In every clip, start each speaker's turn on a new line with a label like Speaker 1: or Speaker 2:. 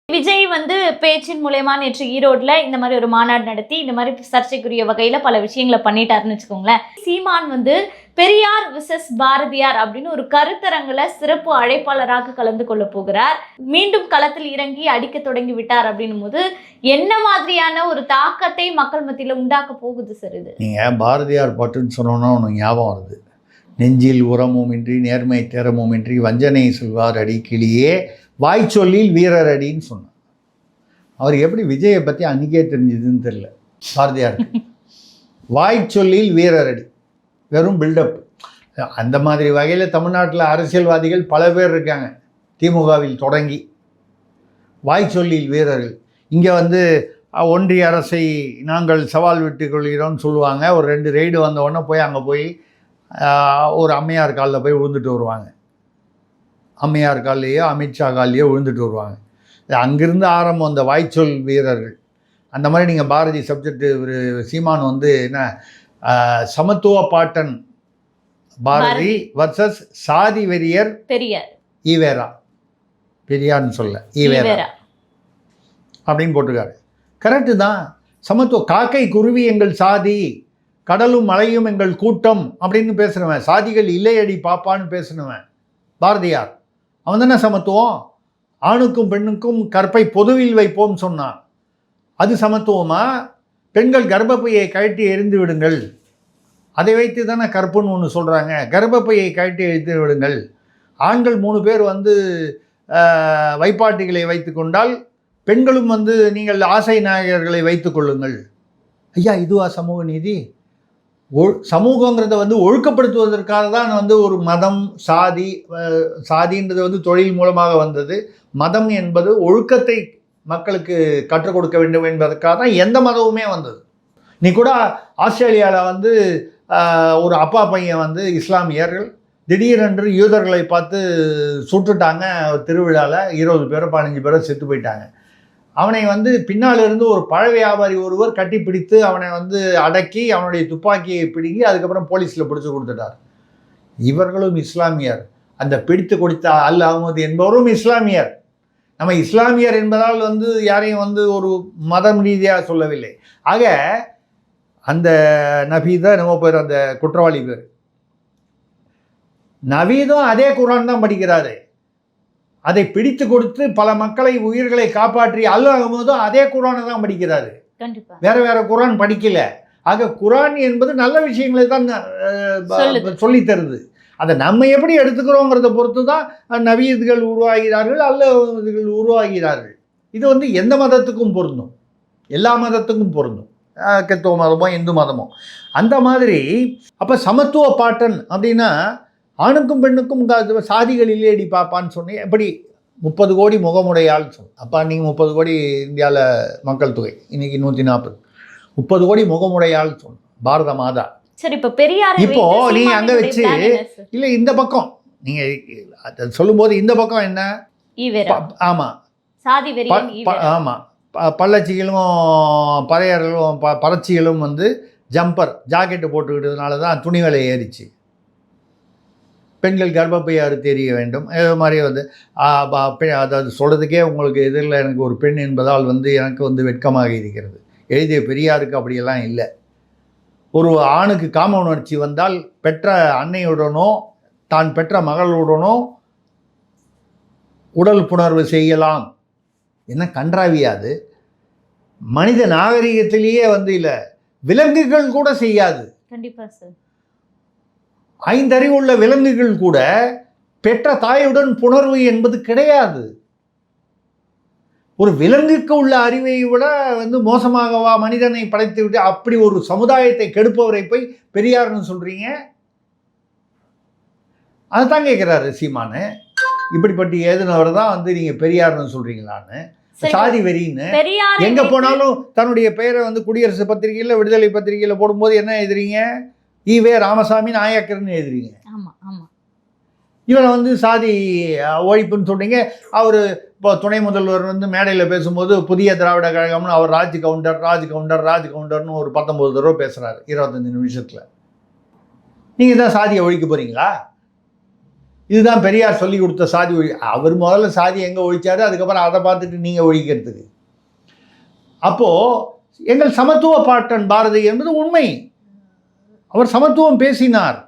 Speaker 1: விஜய் வந்து பேச்சின் மூலயமா நேற்று ஈரோட்ல இந்த மாதிரி ஒரு மாநாடு நடத்தி இந்த மாதிரி சர்ச்சைக்குரிய வகையில பல விஷயங்களை பண்ணிட்டாருன்னு வச்சுக்கோங்களேன். சீமான் வந்து பெரியார் விசஸ் பாரதியார் அப்படின்னு ஒரு கருத்தரங்குல சிறப்பு அழைப்பாளராக கலந்து கொள்ள போகிறார். மீண்டும் களத்தில் இறங்கி அடிக்க தொடங்கி விட்டார் அப்படின்னும் போது என்ன மாதிரியான ஒரு தாக்கத்தை மக்கள் மத்தியில உண்டாக்க போகுது சார் இது?
Speaker 2: நீங்க பாரதியார் பாட்டுன்னு சொன்னோன்னா உனக்கு ஞாபகம் வருது. நெஞ்சில் உரமும் இன்றி நேர்மை திறமும் இன்றி வஞ்சனை சொல்வார் அடி கிளியே வாய்ச்சொல்லில் வீரர் அடின்னு சொன்னார். அவர் எப்படி விஜயை பற்றி அன்றைக்கே தெரிஞ்சதுன்னு தெரியல பாரதியாருக்கு. வாய்ச்சொல்லில் வீரர் அடி, வெறும் பில்டப். அந்த மாதிரி வகையில் தமிழ்நாட்டில் அரசியல்வாதிகள் பல பேர் இருக்காங்க, திமுகவில் தொடங்கி. வாய்ச்சொல்லில் வீரர்கள். இங்கே வந்து ஒன்றிய அரசை நாங்கள் சவால் விட்டு கொள்கிறோம்னு சொல்லுவாங்க. ஒரு 2 ரெய்டு வந்தவுடனே போய் அங்கே போய் ஒரு அம்மையார் காலில் போய் விழுந்துட்டு வருவாங்க. அம்மையார் காலையோ அமித்ஷா காலையோ விழுந்துட்டு வருவாங்க. அங்கிருந்து ஆரம்பம் அந்த வாய்ச்சொல் வீரர்கள். அந்த மாதிரி நீங்கள் பாரதி சப்ஜெக்ட் ஒரு சீமான் வந்து என்ன சமத்துவ பாட்டன் பாரதி வர்சஸ் சாதி வெறியர் பெரியார் ஈவேரா, பெரியார்னு சொல்ல ஈவேரா அப்படின்னு போட்டிருக்காரு. கரெக்டு தான். சமத்துவ காக்கை குருவி எங்கள் சாதி, கடலும் மலையும் எங்கள் கூட்டம் அப்படின்னு பேசுனவன், சாதிகள் இல்லையடி பாப்பான்னு பேசுனவன் பாரதியார். அவன் தானே சமத்துவம். ஆணுக்கும் பெண்ணுக்கும் கற்பை பொதுவில் வைப்போம் சொன்னான். அது சமத்துவமா? பெண்கள் கர்ப்பப்பையை கழட்டி எரிந்து விடுங்கள், அதை வைத்து தானே கற்புன்னு ஒன்று சொல்கிறாங்க. கர்ப்பப்பையை கழட்டி எரிந்து விடுங்கள். ஆண்கள் 3 பேர் வந்து வைப்பாட்டிகளை வைத்து கொண்டால் பெண்களும் வந்து நீங்கள் ஆசை நாயகர்களை வைத்து கொள்ளுங்கள். ஐயா, இதுவா சமூக நீதி? சமூகங்கிறத வந்து ஒழுக்கப்படுத்துவதற்காக தான் வந்து ஒரு மதம், சாதின்றது வந்து தொழில் மூலமாக வந்தது. மதம் என்பது ஒழுக்கத்தை மக்களுக்கு கற்றுக் கொடுக்க வேண்டும் என்பதற்காக தான் எந்த மதமுமே வந்தது. நீ கூட ஆஸ்திரேலியாவில் வந்து ஒரு அப்பா பையன் வந்து இஸ்லாமியர்கள் திடீரென்று யூதர்களை பார்த்து சுட்டுட்டாங்க. திருவிழாவில் 20 பேரோ 15 பேரோ செத்து போயிட்டாங்க. அவனை வந்து பின்னால் இருந்து ஒரு பழ வியாபாரி ஒருவர் கட்டிப்பிடித்து அவனை வந்து அடக்கி அவனுடைய துப்பாக்கியை பிடுங்கி அதுக்கப்புறம் போலீஸில் பிடிச்சி கொடுத்துட்டார். இவர்களும் இஸ்லாமியர். அந்த பிடித்து கொடுத்த அல் அஹ்மது என்பவரும் இஸ்லாமியர். நம்ம இஸ்லாமியர் என்பதால் வந்து யாரையும் வந்து ஒரு மதம் ரீதியாக சொல்லவில்லை. ஆக அந்த நபீதான் நம்ம பேர், அந்த குற்றவாளி பேர் நவீதும் அதே குரான் தான் படிக்கிறாரு. அதை பிடித்து கொடுத்து பல மக்களை உயிர்களை காப்பாற்றி அல் அஹ்மதும் அதே குரானை தான் படிக்கிறாரு. வேற குரான் படிக்கல. ஆக குரான் என்பது நல்ல விஷயங்களை தான் சொல்லி தருது. அதை நம்ம எப்படி எடுத்துக்கிறோங்கிறத பொறுத்து தான் நவீதுகள் உருவாகிறார்கள், அல்லாஹ்கள் உருவாகிறார்கள். இது வந்து எந்த மதத்துக்கும் பொருந்தும், எல்லா மதத்துக்கும் பொருந்தும், கிறிஸ்தவ மதமோ இந்து மதமோ. அந்த மாதிரி அப்போ சமத்துவ பாட்டன் அப்படின்னா ஆணுக்கும் பெண்ணுக்கும் சாதிகள் இல்லையடி பாப்பான்னு சொன்னேன். எப்படி 30 கோடி முகமுடையாள் சொன்ன. அப்போ நீங்கள் 30 கோடி இந்தியாவில் மக்கள் தொகை, இன்னைக்கு 140. 30 கோடி முகமுடையாள் சொன்ன பாரத மாதா. சரி, இப்போ பெரியார் இப்போ நீங்கள் அங்கே வச்சு இல்லை இந்த பக்கம் நீங்கள் சொல்லும்போது இந்த பக்கம் என்ன? ஆமாம், ஆமாம், பள்ளச்சிகளும் பறையர்களும் பறச்சிகளும் வந்து ஜம்பர் ஜாக்கெட்டு போட்டுக்கிட்டதுனால தான் துணி விலை ஏறிச்சு. பெண்கள் கர்ப்பப்பையை அறுத்து எறிய வேண்டும். இது மாதிரி வந்து அதாவது சொல்கிறதுக்கே உங்களுக்கு எதிரில் எனக்கு ஒரு பெண் என்பதால் வந்து எனக்கு வந்து வெட்கமாக இருக்கிறது. எழுதிய பெரியாருக்கு அப்படியெல்லாம் இல்லை. ஒரு ஆணுக்கு காம உணர்ச்சி வந்தால் பெற்ற அன்னையுடனோ தான் பெற்ற மகளுடனோ உடல் புணர்வு செய்யலாம். என்ன கன்றாவியாது? மனித நாகரிகத்திலேயே வந்து இல்லை, விலங்குகள் கூட செய்யாது. கண்டிப்பாக சார். 5 அறிவுள்ள விலங்குகள் கூட பெற்ற தாயுடன் புணர்வு என்பது கிடையாது. ஒரு விலங்குக்கு உள்ள அறிவை விட வந்து மோசமாகவா மனிதனை படைத்து விட்டு அப்படி ஒரு சமுதாயத்தை கெடுப்பவரை போய் பெரியார்னு சொல்றீங்க? அதைத்தான் கேட்குறாரு சீமானு. இப்படிப்பட்ட ஏதுனவர் தான் வந்து நீங்க பெரியார்னு சொல்றீங்களான்னு, சாதி வெறின்னு. எங்க போனாலும் தன்னுடைய பெயரை வந்து குடியரசு பத்திரிகையில் விடுதலை பத்திரிகையில் போடும்போது என்ன எழுதுறீங்க? ஈவே ராமசாமி நாயக்கர்னு எழுதுறீங்க. இவனை வந்து சாதி ஒழிப்புன்னு சொல்றீங்க. அவர் இப்போ துணை முதல்வர் வந்து மேடையில் பேசும்போது புதிய திராவிட கழகம்னு அவர் ராஜ் கவுண்டர்னு ஒரு 19 தடவை பேசுகிறாரு 25 நிமிஷத்தில். நீங்கள் தான் சாதியை ஒழிக்க போகிறீங்களா? இதுதான் பெரியார் சொல்லி கொடுத்த சாதி ஒழி. அவர் முதல்ல சாதி எங்கே ஒழிச்சாரு, அதுக்கப்புறம் அதை பார்த்துட்டு நீங்கள் ஒழிக்கிறதுக்கு. அப்போது எங்கள் சமத்துவ பாட்டன் பாரதி என்பது உண்மை. அவர் சமத்துவம் பேசினார்.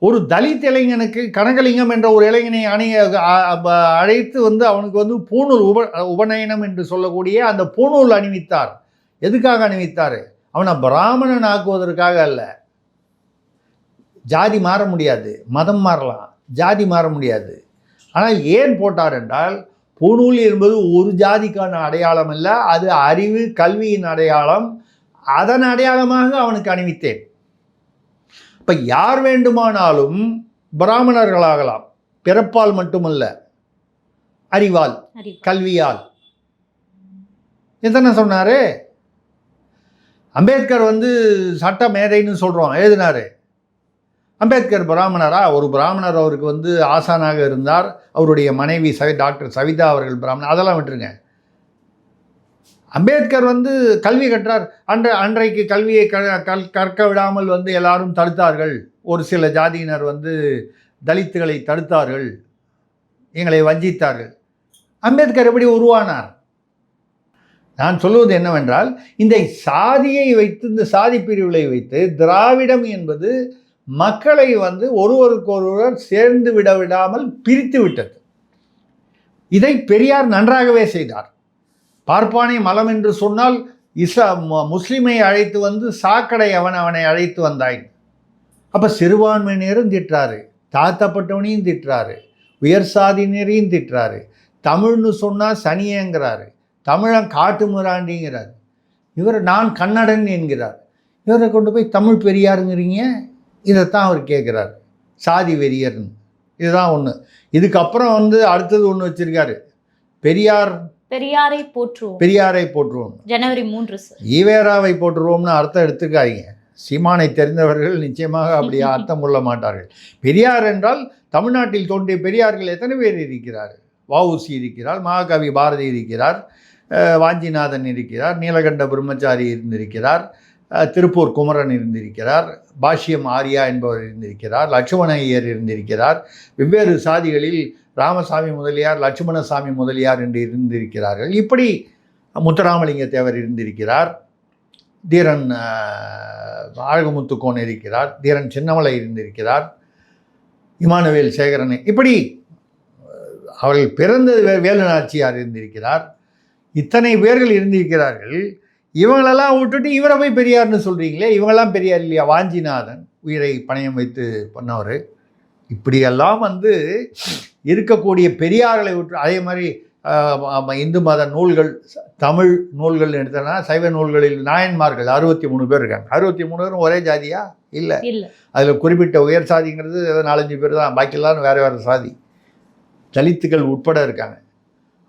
Speaker 2: ஒரு தலித் இளைஞனுக்கு கனகலிங்கம் என்ற ஒரு இளைஞனை அழைத்து அவனுக்கு பூணூல் உபநயனம் என்று சொல்லக்கூடிய அந்த பூணூல் அணிவித்தார். எதுக்காக அணிவித்தார்? அவனை பிராமணன் ஆக்குவதற்காக அல்ல. ஜாதி மாற முடியாது, மதம் மாறலாம், ஜாதி மாற முடியாது. ஆனால் ஏன் போட்டார் என்றால், பூணூல் என்பது ஒரு ஜாதிக்கான அடையாளம் அல்ல, அது அறிவு கல்வியின் அடையாளம். அதன் அடையாளமாக அவனுக்கு அணிவித்தேன். இப்போ யார் வேண்டுமானாலும் பிராமணர்களாகலாம், பிறப்பால் மட்டுமல்ல, அறிவால், கல்வியால். எத்தனை சொன்னார்? அம்பேத்கர் சட்ட மேதைன்னு சொல்கிறோம், எழுதினார். அம்பேத்கர் பிராமணரா? ஒரு பிராமணர் அவருக்கு ஆசானாக இருந்தார். அவருடைய மனைவி டாக்டர் சவிதா அவர்கள் பிராமணர். அதெல்லாம் விட்டுருங்க. அம்பேத்கர் கல்வி கற்றார். அன்றைக்கு கல்வியை கற்க விடாமல் எல்லாரும் தடுத்தார்கள். ஒரு சில ஜாதியினர் தலித்துகளை தடுத்தார்கள், எங்களை வஞ்சித்தார்கள். அம்பேத்கர் எப்படி உருவானார்? நான் சொல்வது என்னவென்றால், இந்த சாதியை வைத்து, இந்த சாதி பிரிவுகளை வைத்து திராவிடம் என்பது மக்களை ஒருவருக்கொருவர் சேர்ந்து விடாமல் பிரித்து விட்டது. இதை பெரியார் நன்றாகவே செய்தார். பார்ப்பானை மலம் என்று சொன்னால் முஸ்லிமை அழைத்து சாக்கடை அவனை அழைத்து வந்தாய். அப்போ சிறுபான்மையினரும் திட்டுறாரு, தாழ்த்தப்பட்டவனையும் திட்டுறாரு, உயர் சாதியினரையும் திட்டுறாரு. தமிழ்னு சொன்னால் சனியேங்கிறாரு, தமிழன் காட்டு முராண்டிங்கிறார். இவர் நான் கன்னடன் என்கிறார். இவரை கொண்டு போய் தமிழ் பெரியாருங்கிறீங்க. இதைத்தான் அவர் கேட்குறாரு, சாதி வெறியர்னு. இதுதான் ஒன்று. இதுக்கப்புறம் அடுத்தது ஒன்று வச்சிருக்காரு, பெரியாரை போற்றுவோம். ஜனவரி 3 ஈவேராவை போற்றுவோம்னு அர்த்தம் எடுத்துக்காதீங்க. சீமானை தெரிந்தவர்கள் நிச்சயமாக அப்படி அர்த்தம் கொள்ள மாட்டார்கள். பெரியார் என்றால் தமிழ்நாட்டில் தோன்றிய பெரியார்கள் எத்தனை பேர் இருக்கிறார்? வஉசி இருக்கிறார், மகாகவி பாரதி இருக்கிறார், வாஞ்சிநாதன் இருக்கிறார், நீலகண்ட பிரம்மச்சாரி இருந்திருக்கிறார், திருப்பூர் குமரன் இருந்திருக்கிறார், பாஷ்யம் ஆரியா என்பவர் இருந்திருக்கிறார், லட்சுமண ஐயர் இருந்திருக்கிறார். வெவ்வேறு சாதிகளில் ராமசாமி முதலியார், லட்சுமணசாமி முதலியார் என்று இருந்திருக்கிறார்கள். இப்படி முத்துராமலிங்க தேவர் இருந்திருக்கிறார், தீரன் அழகுமுத்துக்கோன் இருக்கிறார், தீரன் சின்னமலை இருந்திருக்கிறார், இமானுவேல் சேகரன், இப்படி அவர்கள் பிறந்த வேலு நாச்சியார் இருந்திருக்கிறார். இத்தனை பேர்கள் இருந்திருக்கிறார்கள். இவங்களெல்லாம் விட்டுட்டு இவரை போய் பெரியார்னு சொல்கிறீங்களே, இவங்கெல்லாம் பெரியார் இல்லையா? வாஞ்சிநாதன் உயிரை பணயம் வைத்து பண்ணவர். இப்படியெல்லாம் இருக்கக்கூடிய பெரியார்களை விட்டு, அதே மாதிரி இந்து மத நூல்கள், தமிழ் நூல்கள் எடுத்தோன்னா சைவ நூல்களில் நாயன்மார்கள் 63 பேர் இருக்காங்க. 63 பேரும் ஒரே ஜாதியா? இல்லை. அதில் குறிப்பிட்ட உயர் சாதிங்கிறது 4-5 பேர் தான், பாக்கி எல்லாரும் வேறு வேறு சாதி. தலித்துகள் உட்பட இருக்காங்க.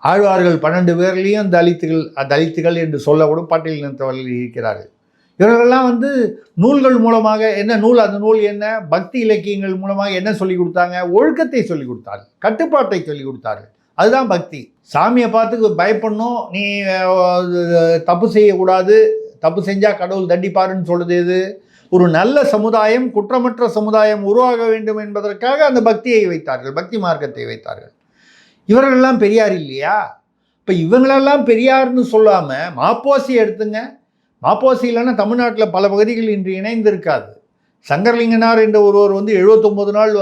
Speaker 2: ஆழ்வார்கள் 12 பேர்லேயும் தலித்துகள் என்று சொல்லக்கூடும் பட்டியல் இனத்தவர்கள் இருக்கிறார்கள். இவர்களெல்லாம் நூல்கள் மூலமாக என்ன நூல், அந்த நூல் என்ன, பக்தி இலக்கியங்கள் மூலமாக என்ன சொல்லிக் கொடுத்தாங்க? ஒழுக்கத்தை சொல்லிக் கொடுத்தார்கள், கட்டுப்பாட்டை சொல்லிக் கொடுத்தார்கள். அதுதான் பக்தி. சாமியை பார்த்து பயப்படணும், நீ தப்பு செய்யக்கூடாது, தப்பு செஞ்சால் கடவுள் தண்டிப்பாருன்னு சொல்லுது எது? ஒரு நல்ல சமுதாயம், குற்றமற்ற சமுதாயம் உருவாக வேண்டும் என்பதற்காக அந்த பக்தியை வைத்தார்கள், பக்தி மார்க்கத்தை வைத்தார்கள். இவர்களெல்லாம் பெரியார் இல்லையா? இப்போ இவங்களெல்லாம் பெரியார்னு சொல்லாமல் மாப்போசி எடுத்துங்க. மாப்போசி இல்லைன்னா தமிழ்நாட்டில் பல பகுதிகள் இன்று இணைந்திருக்காது. சங்கரலிங்கனார் என்ற ஒருவர் 79 நாள்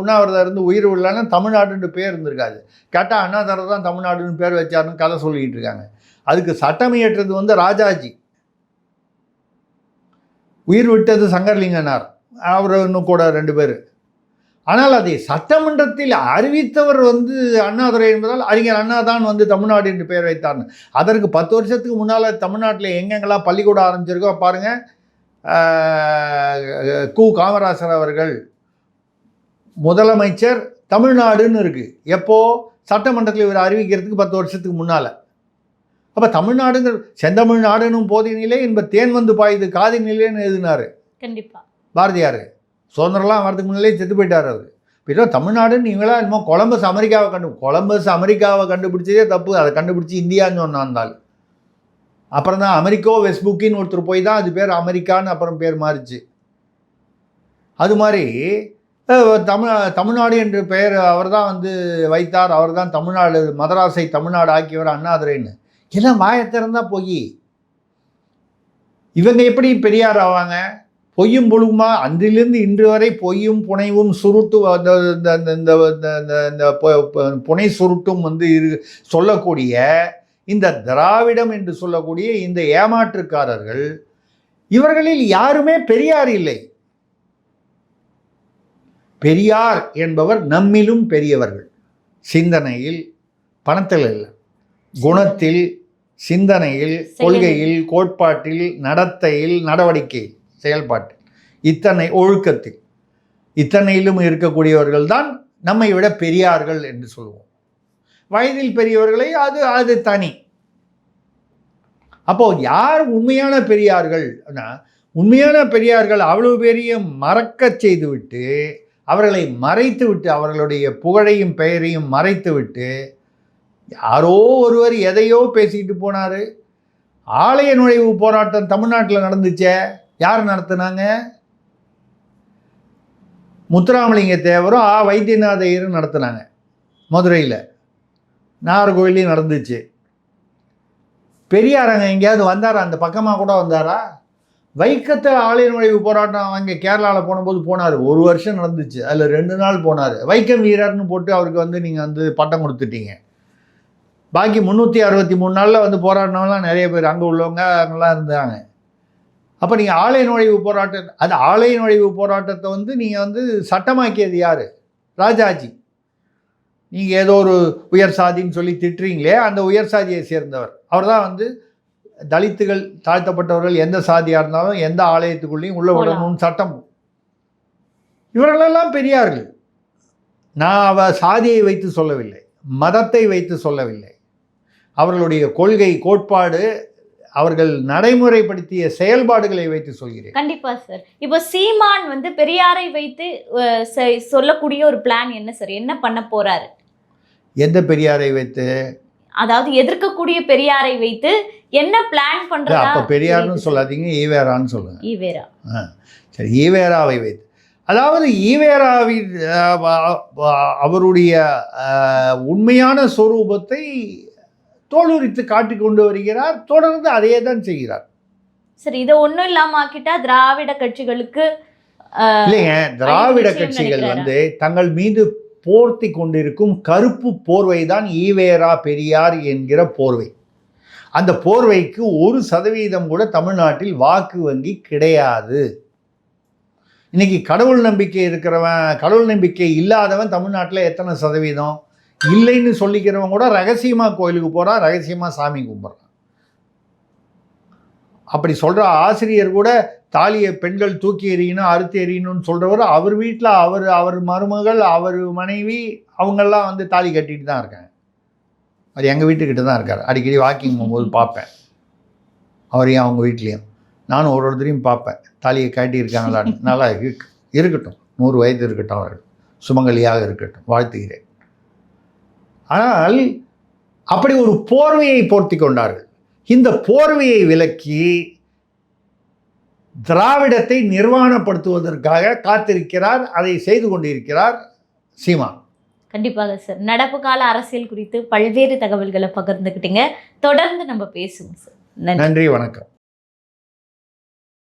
Speaker 2: உண்ணாவிரதம் இருந்து உயிர் விடலான்னா தமிழ்நாடுன்ற பேர் இருந்திருக்காது. கேட்டால் அண்ணாதுரை தான் தமிழ்நாடுன்னு பேர் வச்சாருன்னு கதை சொல்லிக்கிட்டு இருக்காங்க. அதுக்கு சட்டம் இயற்றது ராஜாஜி. உயிர் விட்டது சங்கரலிங்கனார், அவர் இன்னும் கூட 2 பேர். ஆனால் அதை சட்டமன்றத்தில் அறிவித்தவர் அண்ணாதுரை என்பதால் அறிஞர் அண்ணா தான் தமிழ்நாடு என்று பெயர் வைத்தார்னு. அதற்கு 10 வருஷத்துக்கு முன்னால் தமிழ்நாட்டில் எங்கெங்கெல்லாம் பள்ளிக்கூடம் ஆரம்பிச்சிருக்கோ பாருங்கள். கு காமராசர் அவர்கள் முதலமைச்சர் தமிழ்நாடுன்னு இருக்குது. எப்போது? சட்டமன்றத்தில் இவர் அறிவிக்கிறதுக்கு 10 வருஷத்துக்கு முன்னால். அப்போ தமிழ்நாடுங்கிற செந்தமிழ்நாடுன்னும் போதினிலே என்ப தேன் பாயுது காதி நிலைன்னு எழுதினார். கண்டிப்பாக பாரதியார். சுதந்திரம்லாம் வரதுக்கு முன்னாலே செத்து போயிட்டார் அவர். இப்போ தமிழ்நாடுன்னு இவங்களாம் என்னமோ கொலம்பஸ் அமெரிக்காவை கண்டுபிடிச்சதே தப்பு. அதை கண்டுபிடிச்சி இந்தியான்னு ஒன்று வந்தால் அப்புறம் தான் அமெரிக்கோ வெஸ்புக்கின்னு ஒருத்தர் போய் தான் அது பேர் அமெரிக்கான்னு அப்புறம் பேர் மாறிச்சு. அது மாதிரி தமிழ்நாடு என்று பெயர் அவர் தான் வந்து வைத்தார், அவர் தான் தமிழ்நாடு மதராஸை தமிழ்நாடு ஆக்கியவர் அண்ணாதுரைன்னு எல்லாம் வாயை திறந்தா போய் இவங்க எப்படி பெரியார் ஆவாங்க? பொய்யும் புழுமா அன்றிலிருந்து இன்று வரை பொய்யும் புனைவும் சுருட்டு இந்த புனை சுருட்டும் வந்து சொல்லக்கூடிய இந்த திராவிடம் என்று சொல்லக்கூடிய இந்த ஏமாற்றுக்காரர்கள், இவர்களில் யாருமே பெரியார் இல்லை. பெரியார் என்பவர் நம்மிலும் பெரியவர்கள். சிந்தனையில், பணத்தில் இல்லை, குணத்தில், சிந்தனையில், கொள்கையில், கோட்பாட்டில், நடத்தையில், நடவடிக்கையில், செயல்பாட்டில், இத்தனை ஒழுக்கத்தில், இத்தனையிலும் இருக்கக்கூடியவர்கள் தான் நம்மை விட பெரியார்கள் என்று சொல்லுவோம். வயதில் பெரியவர்களை அது தனி. அப்போ யார் உண்மையான பெரியார்கள்? உண்மையான பெரியார்கள் அவ்வளவு பேரையும் மறக்க செய்துவிட்டு, அவர்களை மறைத்து விட்டு, அவர்களுடைய புகழையும் பெயரையும் மறைத்து விட்டு, யாரோ ஒருவர் எதையோ பேசிக்கிட்டு போனார். ஆலய நுழைவு போராட்டம் தமிழ்நாட்டில் நடந்துச்சே, யார் நடத்துனாங்க? முத்துராமலிங்க தேவரும் வைத்தியநாத ஐயரும் நடத்துனாங்க. மதுரையில் நாகர்கோவிலையும் நடந்துச்சு. பெரியாரங்க எங்கேயாவது வந்தாரா? அந்த பக்கமாக கூட வந்தாரா? வைக்கத்தை ஆலய நுழைவு போராட்டம் அங்கே கேரளாவில் போனபோது போனார். 1 வருஷம் நடந்துச்சு. அதில் 2 நாள் போனார். வைக்கம் வீரர்னு போட்டு அவருக்கு வந்து நீங்கள் வந்து பட்டம் கொடுத்துட்டீங்க. பாக்கி 363 நாளில் வந்து போராடினவங்களாம் நிறைய பேர் அங்கே உள்ளவங்க அங்கெல்லாம் இருந்தாங்க. அப்போ நீங்கள் ஆலய நுழைவு போராட்டம், அது ஆலய நுழைவு போராட்டத்தை வந்து நீங்கள் வந்து சட்டமாக்கியது யார்? ராஜாஜி. நீங்கள் ஏதோ ஒரு உயர் சாதின்னு சொல்லி திட்டுறீங்களே, அந்த உயர் சாதியை சேர்ந்தவர் அவர் தான் வந்து தலித்துகள், தாழ்த்தப்பட்டவர்கள் எந்த சாதியாக இருந்தாலும் எந்த ஆலயத்துக்குள்ளேயும் உள்ள விடணும்னு சட்டம். இவர்களெல்லாம் பெரியார்கள். நான் சாதியை வைத்து சொல்லவில்லை, மதத்தை வைத்து சொல்லவில்லை. அவர்களுடைய கொள்கை, கோட்பாடு, அவர்கள் நடைமுறைப்படுத்திய செயல்பாடுகளை வைத்து சொல்கிறேன்.
Speaker 1: கண்டிப்பா சார். இப்போ சீமான் வந்து பெரியாரை வைத்து சொல்லக்கூடிய ஒரு பிளான் என்ன சார்? என்ன பண்ண போறாரு?
Speaker 2: எந்த பெரியாரை வைத்து?
Speaker 1: அதாவது எதிர்க்கக்கூடிய பெரியாரை வைத்து என்ன பிளான் பண்றாரு?
Speaker 2: அப்ப பெரியார்னு சொல்லாதீங்க, ஈவேரான்னு சொல்லுங்க.
Speaker 1: ஈவேரா.
Speaker 2: சரி, ஈவேராவை வைத்து, அதாவது ஈவேராவின் அவருடைய உண்மையான சொரூபத்தை தோலுரித்து காட்டி கொண்டு வருகிறார். தொடர்ந்து அதையே தான் செய்கிறார்.
Speaker 1: சரி, இதை ஒன்றும் இல்லாம ஆக்கிட்டா திராவிட கட்சிகளுக்கு
Speaker 2: இல்லைங்க, திராவிட கட்சிகள் வந்து தங்கள் மீது போர்த்தி கொண்டிருக்கும் கருப்பு போர்வை தான் ஈவேரா பெரியார் என்கிற போர்வை. அந்த போர்வைக்கு 1% கூட தமிழ்நாட்டில் வாக்கு வங்கி கிடையாது. இன்னைக்கு கடவுள் நம்பிக்கை இருக்கிறவன், கடவுள் நம்பிக்கை இல்லாதவன் தமிழ்நாட்டில் எத்தனை சதவீதம்? இல்லைன்னு சொல்லிக்கிறவன் கூட ரகசியமாக கோயிலுக்கு போகிறான், ரகசியமாக சாமி கும்பிட்றான். அப்படி சொல்கிற ஆசிரியர் கூட தாலியை பெண்கள் தூக்கி எறியணும், அறுத்து எறியணும்னு சொல்கிறவர், அவர் வீட்டில் அவர் மருமகள், அவர் மனைவி, அவங்கெல்லாம் வந்து தாலி கட்டிட்டு தான் இருக்காங்க. அவர் எங்கள் வீட்டுக்கிட்ட தான் இருக்கார். அடிக்கடி வாக்கிங் போகும்போது பார்ப்பேன், அவரையும் அவங்க வீட்லேயும். நானும் ஒருத்தரையும் பார்ப்பேன், தாலியை காட்டியிருக்காங்களான்னு. நல்லா இருக்கட்டும், 100 வயது இருக்கட்டும், அவர்கள் சுமங்கலியாக இருக்கட்டும், வாழ்த்துகிறேன். ஆனால் அப்படி ஒரு போர்வையை போர்த்தி கொண்டார்கள். இந்த போர்வையை விலக்கி திராவிடத்தை நிர்வாணப்படுத்துவதற்காக காத்திருக்கிறார். அதை செய்து கொண்டிருக்கிறார் சீமான்.
Speaker 1: கண்டிப்பாக சார். நடப்பு கால அரசியல் குறித்து பல்வேறு தகவல்களை பகிர்ந்துக்கிட்டீங்க. தொடர்ந்து நம்ம பேசுவோம் சார்.
Speaker 2: நன்றி, வணக்கம்.